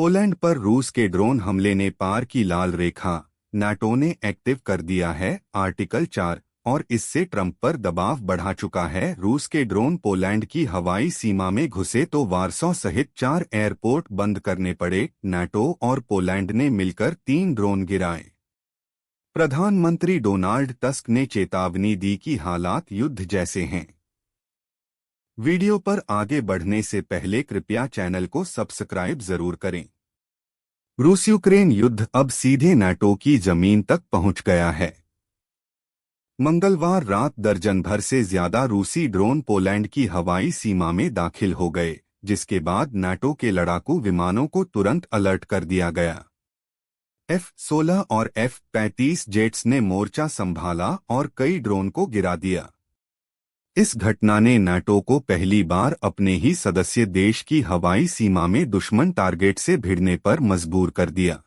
Poland पर रूस के ड्रोन हमले ने पार की लाल रेखा, नाटो ने एक्टिव कर दिया है आर्टिकल 4 और इससे ट्रंप पर दबाव बढ़ा चुका है। रूस के ड्रोन पोलैंड की हवाई सीमा में घुसे तो वारसॉ सहित 4 एयरपोर्ट बंद करने पड़े। नाटो और पोलैंड ने मिलकर 3 ड्रोन गिराए। प्रधानमंत्री डोनाल्ड टस्क ने चेतावनी दी कि हालात युद्ध जैसे हैं। वीडियो पर आगे बढ़ने से पहले कृपया चैनल को सब्सक्राइब जरूर करें। रूस यूक्रेन युद्ध अब सीधे नाटो की जमीन तक पहुंच गया है। मंगलवार रात दर्जन भर से ज्यादा रूसी ड्रोन पोलैंड की हवाई सीमा में दाखिल हो गए, जिसके बाद नाटो के लड़ाकू विमानों को तुरंत अलर्ट कर दिया गया। F-16 और F-35 जेट्स ने मोर्चा संभाला और कई ड्रोन को गिरा दिया। इस घटना ने नाटो को पहली बार अपने ही सदस्य देश की हवाई सीमा में दुश्मन टारगेट से भिड़ने पर मजबूर कर दिया।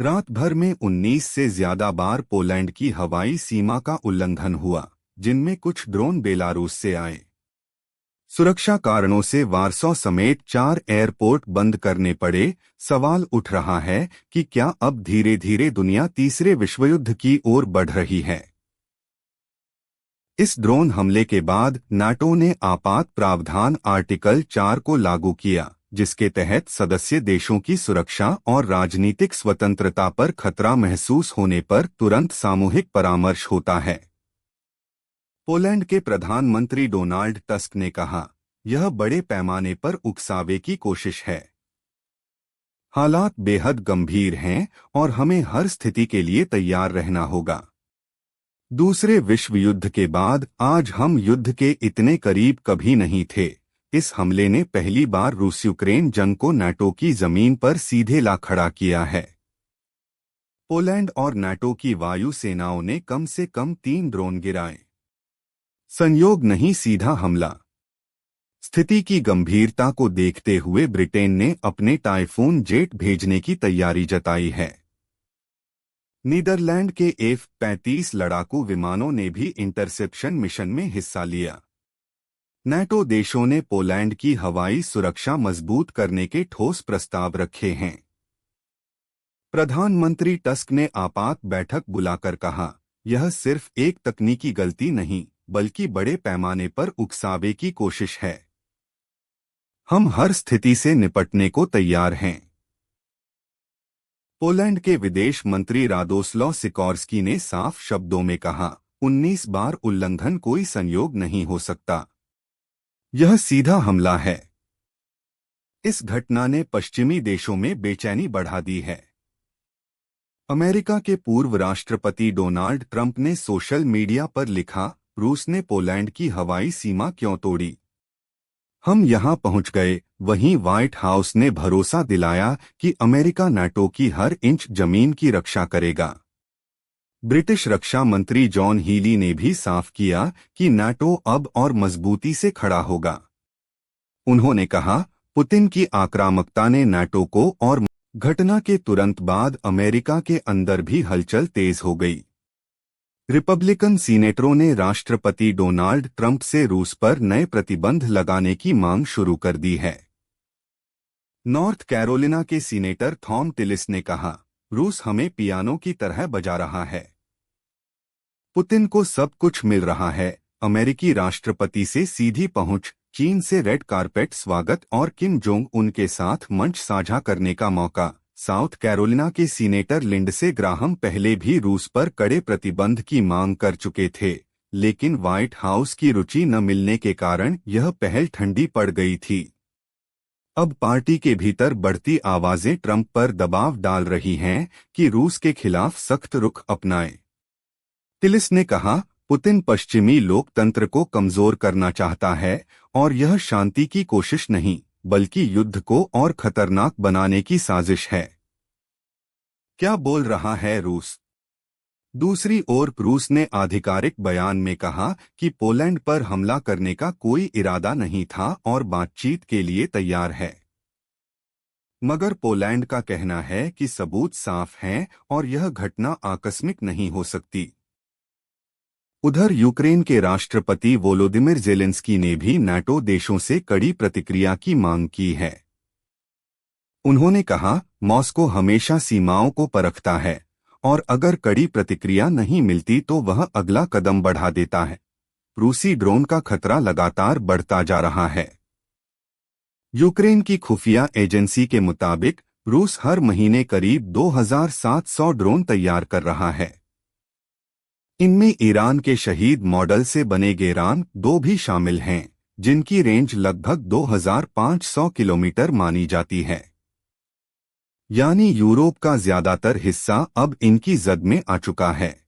रात भर में 19 से ज्यादा बार पोलैंड की हवाई सीमा का उल्लंघन हुआ, जिनमें कुछ ड्रोन बेलारूस से आए। सुरक्षा कारणों से वारसॉ समेत 4 एयरपोर्ट बंद करने पड़े। सवाल उठ रहा है कि क्या अब धीरे धीरे दुनिया तीसरे विश्वयुद्ध की ओर बढ़ रही है। इस ड्रोन हमले के बाद नाटो ने आपात प्रावधान आर्टिकल 4 को लागू किया, जिसके तहत सदस्य देशों की सुरक्षा और राजनीतिक स्वतंत्रता पर खतरा महसूस होने पर तुरंत सामूहिक परामर्श होता है। पोलैंड के प्रधानमंत्री डोनाल्ड टस्क ने कहा, यह बड़े पैमाने पर उकसावे की कोशिश है। हालात बेहद गंभीर हैं और हमें हर स्थिति के लिए तैयार रहना होगा। दूसरे विश्व युद्ध के बाद आज हम युद्ध के इतने करीब कभी नहीं थे। इस हमले ने पहली बार रूस यूक्रेन जंग को नाटो की जमीन पर सीधे ला खड़ा किया है। पोलैंड और नाटो की वायु सेनाओं ने कम से कम 3 ड्रोन गिराए। संयोग नहीं, सीधा हमला। स्थिति की गंभीरता को देखते हुए ब्रिटेन ने अपने टाइफून जेट भेजने की तैयारी जताई है। नीदरलैंड के F-35 लड़ाकू विमानों ने भी इंटरसेप्शन मिशन में हिस्सा लिया। नाटो देशों ने पोलैंड की हवाई सुरक्षा मजबूत करने के ठोस प्रस्ताव रखे हैं। प्रधानमंत्री टस्क ने आपात बैठक बुलाकर कहा, यह सिर्फ एक तकनीकी गलती नहीं, बल्कि बड़े पैमाने पर उकसावे की कोशिश है। हम हर स्थिति से निपटने को तैयार हैं। पोलैंड के विदेश मंत्री रादोस्लॉ सिकोर्स्की ने साफ शब्दों में कहा, 19 बार उल्लंघन कोई संयोग नहीं हो सकता। यह सीधा हमला है। इस घटना ने पश्चिमी देशों में बेचैनी बढ़ा दी है। अमेरिका के पूर्व राष्ट्रपति डोनाल्ड ट्रंप ने सोशल मीडिया पर लिखा, रूस ने पोलैंड की हवाई सीमा क्यों तोड़ी? हम यहां पहुंच गए। वहीं व्हाइट हाउस ने भरोसा दिलाया कि अमेरिका नाटो की हर इंच जमीन की रक्षा करेगा। ब्रिटिश रक्षा मंत्री जॉन हीली ने भी साफ किया कि नाटो अब और मजबूती से खड़ा होगा। उन्होंने कहा, पुतिन की आक्रामकता ने नाटो को और घटना के तुरंत बाद अमेरिका के अंदर भी हलचल तेज हो गई। रिपब्लिकन सीनेटरों ने राष्ट्रपति डोनाल्ड ट्रंप से रूस पर नए प्रतिबंध लगाने की मांग शुरू कर दी है। नॉर्थ कैरोलिना के सीनेटर थॉम टिलिस ने कहा, रूस हमें पियानो की तरह बजा रहा है। पुतिन को सब कुछ मिल रहा है। अमेरिकी राष्ट्रपति से सीधी पहुंच, चीन से रेड कारपेट स्वागत और किम जोंग उन के साथ मंच साझा करने का मौका। साउथ कैरोलिना के सीनेटर लिंडसे ग्राहम पहले भी रूस पर कड़े प्रतिबंध की मांग कर चुके थे, लेकिन व्हाइट हाउस की रुचि न मिलने के कारण यह पहल ठंडी पड़ गई थी। अब पार्टी के भीतर बढ़ती आवाजें ट्रंप पर दबाव डाल रही हैं कि रूस के खिलाफ सख्त रुख अपनाए। टिलिस ने कहा, पुतिन पश्चिमी लोकतंत्र को कमजोर करना चाहता है और यह शांति की कोशिश नहीं, बल्कि युद्ध को और खतरनाक बनाने की साजिश है। क्या बोल रहा है रूस? दूसरी ओर रूस ने आधिकारिक बयान में कहा कि पोलैंड पर हमला करने का कोई इरादा नहीं था और बातचीत के लिए तैयार है। मगर पोलैंड का कहना है कि सबूत साफ हैं और यह घटना आकस्मिक नहीं हो सकती। उधर यूक्रेन के राष्ट्रपति वोलोदिमिर जेलेंस्की ने भी नाटो देशों से कड़ी प्रतिक्रिया की मांग की है। उन्होंने कहा, मॉस्को हमेशा सीमाओं को परखता है और अगर कड़ी प्रतिक्रिया नहीं मिलती तो वह अगला कदम बढ़ा देता है। रूसी ड्रोन का खतरा लगातार बढ़ता जा रहा है। यूक्रेन की खुफिया एजेंसी के मुताबिक रूस हर महीने करीब 2700 ड्रोन तैयार कर रहा है। इनमें ईरान के शहीद मॉडल से बने गेरान 2 भी शामिल हैं, जिनकी रेंज लगभग 2500 किलोमीटर मानी जाती है। यानी यूरोप का ज्यादातर हिस्सा अब इनकी जद में आ चुका है।